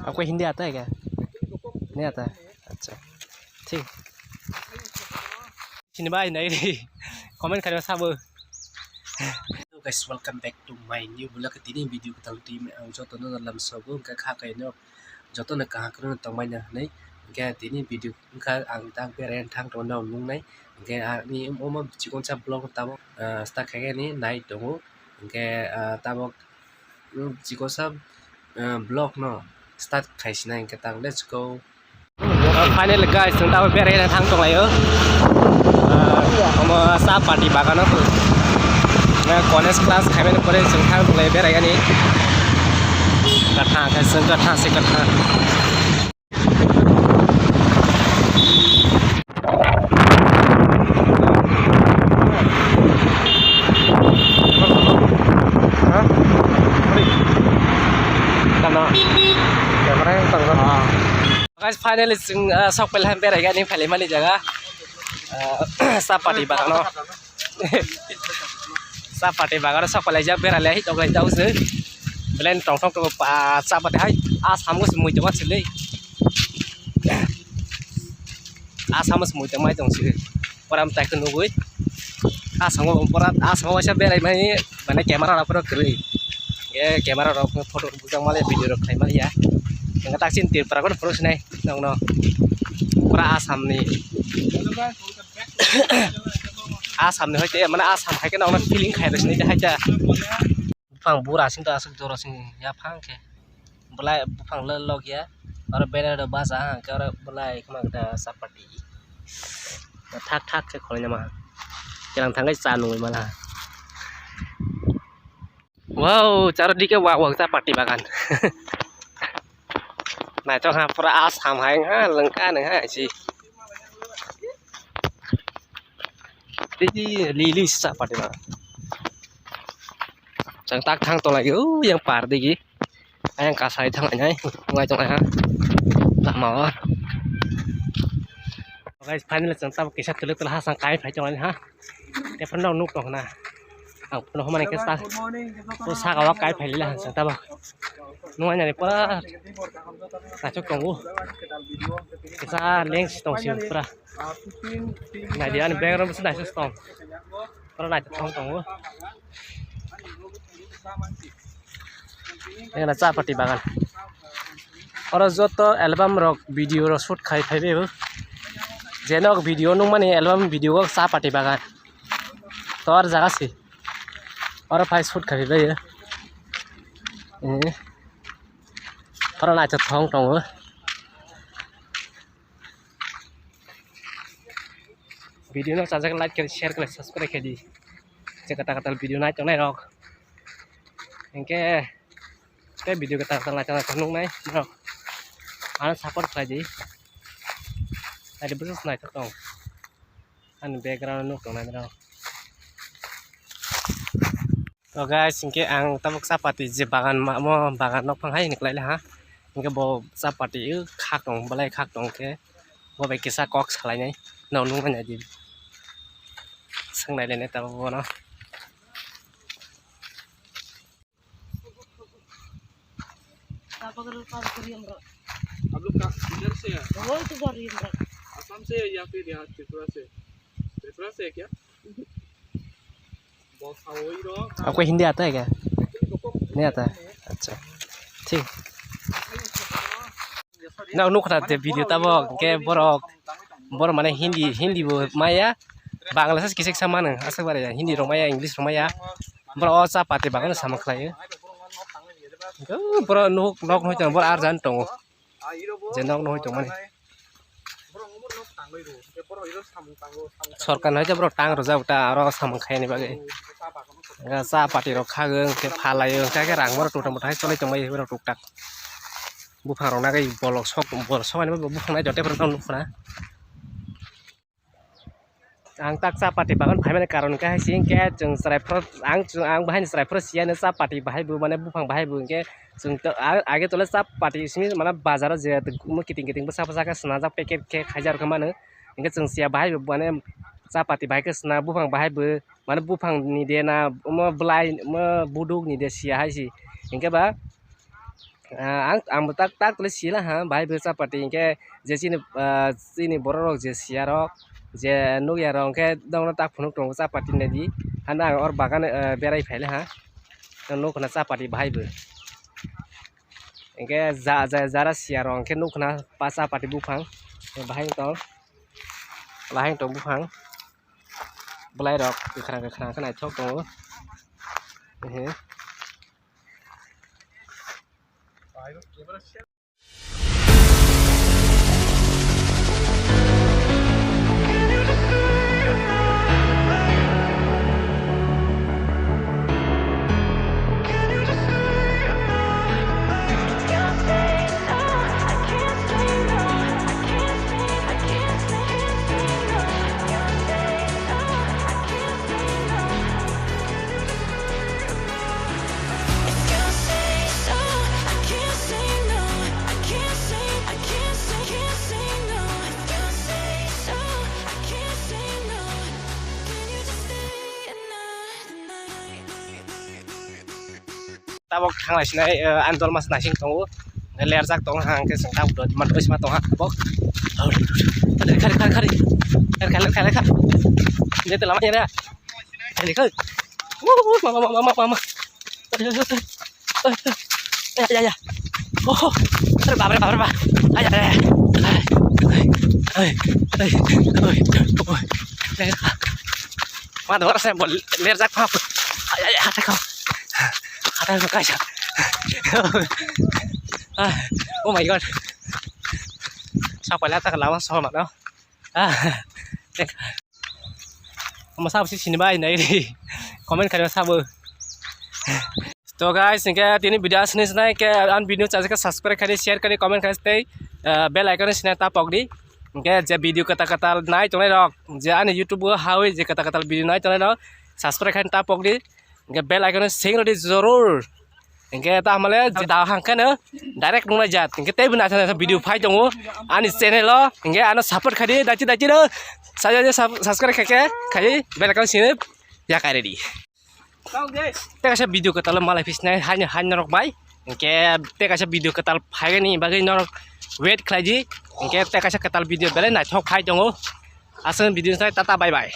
आपको हिंदी आता है क्या? नहीं आता है। अच्छा ठीक। चिन्हबाई नहीं कमेंट करें सब। Hello guys, welcome back to my new vlog. Tini video kita tim ang joto na dalam sobo ka kha no joto na kha kro tong mai na nei ga tini video ka ang tang peren thang to no nung nei ga ni om chikon sa blog ta mo sta kha ni nai to ga ta mo chikon sa blog no start khai sinai ka tang. Let's go. Finally guys, chúng ta peren thang to lai om sa party bagan no college class खाने पड़े जों थांलाय बेरायगानि गथा जों गथासे गथा guys finally जों सकपेल बेरायगानि फालिमानि जगह सापाटी बागान सापाटी बागान सकले जा बेराले hi तगै जाउसो ब्लेन टंग टंग पा सापाटी हाय आसामगो मुइदमा सिलै आसामस मुइदमा दंसो पराम ताइखौ नुगै आसामगो परा आसामाव एसे बेराय माने क्यामेरा राफोर गरै ए क्यामेरा राव फटो बुजां माले भिडिअ रख खाय मालिया जों ताकसिन तिरपाराखौ फरसनाय नंगनो परा आसामनि आसामनि होते माने आसाम हायके नावना फिलिं खायरसनि हायजा बुफां बुरासिन दा आसक जरसिन या फांके बलाय बुफां लगिया और बेरा द बाजा के और बलाय खमागदा सापाटी थाक थाक के खलैना मा केलां थांगै चानु माला वाव चारो दिके वाव सापाटी बागान नाय तो हा पूरा आसाम हाय हा लंका न हा सि lili sapaty ba chẳng tác thang to lại yang par đi gì anh cả sai thang lại nhảy ngoài trong này ha làm mỏ guys finally chẳng tao cái sắt từ từ ha sang cái phải trong này ha cái phần đầu nút còn nè nó hôm nay cái sao tôi sang ở cái phải là chẳng tao nuôi nhà này quá là cho con u cái sao lên tổng siêu pra này dia ni background mesti dah sistem. Kalau nak tong u. Ini nak sapaty bagan. Orang joto album rock video rock shoot khai phaibe bu. Jenok video nung mani album video ko sapaty bagan. Tor jaga si. Orang phai shoot khai phaibe ya. Orang nak tong u. Video ना चाचा like कर share कर subscribe कर दी कता video ना चंगनाय रok इनके ते video कता चंगना चंगना नाय रok आन सपोर्ट खाजी आदि बुस नाय तो आन बैकग्राउंड नुक नाय रok तो गाइस इनके आं तबक सापाटी जे बागान मो बागान नक फांहाय निकलायला हा इनके बो सापाटी खाक दं बलाय खाक दं के बो बे किसा कॉक्स खालायनाय नाव नु माने दि संग लेने तब वो ना आप लोग का इधर से है वो तो बरियम असम से या फिर यहाँ त्रिपुरा से है क्या बहुत हावई रो आपको हिंदी आता है क्या? नहीं आता है। अच्छा ठीक ना नुकरा ते वीडियो तब के बर माने हिंदी वो माया बांग्लादेश किसेक सामान आसा बारे हिंदी रमाया इंग्लिश रमाया बर अ सापाty बागान सामा खलायो बर नक होय बर आरजान दङ जे नक होय दङ माने सरकार होय बर टांग रजाउटा आरो सामा खायनि बागे सापाty रो खागोन के फालायो के रां बर टटा मथाय चलै दङ बर टुकटाक बुफां रना गै बलक सक बर सबानि बुफांनाय जते बर नुखना आं tak सापाty बागान फायमाने कारण का सिं के जों सरायफ्र आं बाहायनि सरायफ्र सियानो सापाty बाहायबो माने बुफां बाहायबो के जों आगे तले सापाty इसनि माने बाजाराव जे किटिं साफा साका सना जा पेकेट के खाजार के माने इनके जों सिया बाहायबो माने सापाty बाहायके सना बुफां बाहायबो माने बुफांनि देना म ब्लाइ म बुदुकनि दे सिया हायसि इनके बा ang tak tulis sila ha bahai besa pati ke je sini borok je siarok je nuk ya rong ke dong tak phunuk tong sa pati ne di hana or bagan berai phele ha nuk na sa pati bahai be ke zara siarong ke nuk na pasa pati bufang bahai tong bufang belai rok ke khana kana chok tong tabok thang lai sinai andol mas nasing tongu ler jak tong hang ke sangta udot mat bes ma tong ha bok kari dia telah macam dia kali ke mama ya oh babar ay mana orang saya boleh ler jak apa ay kau ada kaca oh my god sao phải là ta làm sao mà đâu mà sao sih sini bay này đi comment kalian sabar तो guys इनके तीन video सुने सुनाए के अन video चाहे का subscribe करें share करें कमेंट करें बेल आइकन सुने ता पकड़ी इनके जे वीडियो कता नाई तो नहीं रॉक जे अन यूट्यूब हावे जे कता वीडियो नाई तो नहीं रॉक सब्सक्राइब करें ता पकड़ी इनके बेल आइकन सिंग रेडी जरूर इनके ता हमारे दा हांकन डायरेक्ट नुना जात इनके ते बना वीडियो फाइ दंगो आनि चैनल इनके आनो सपोर्ट करी दाची नो साजा सब्सक्राइब खाई बेल आइकन सिने या रेडी ते कैसे वीडियो कताल मलाई फिसनाय हान्य रक बाय इनके ते कैसे वीडियो कताल फाइगनी बागै नरक वेट खालायजी इनके ते कैसे कताल वीडियो बेले नाइथक फाइ दंगो आसन वीडियो टाटा बाय बाय।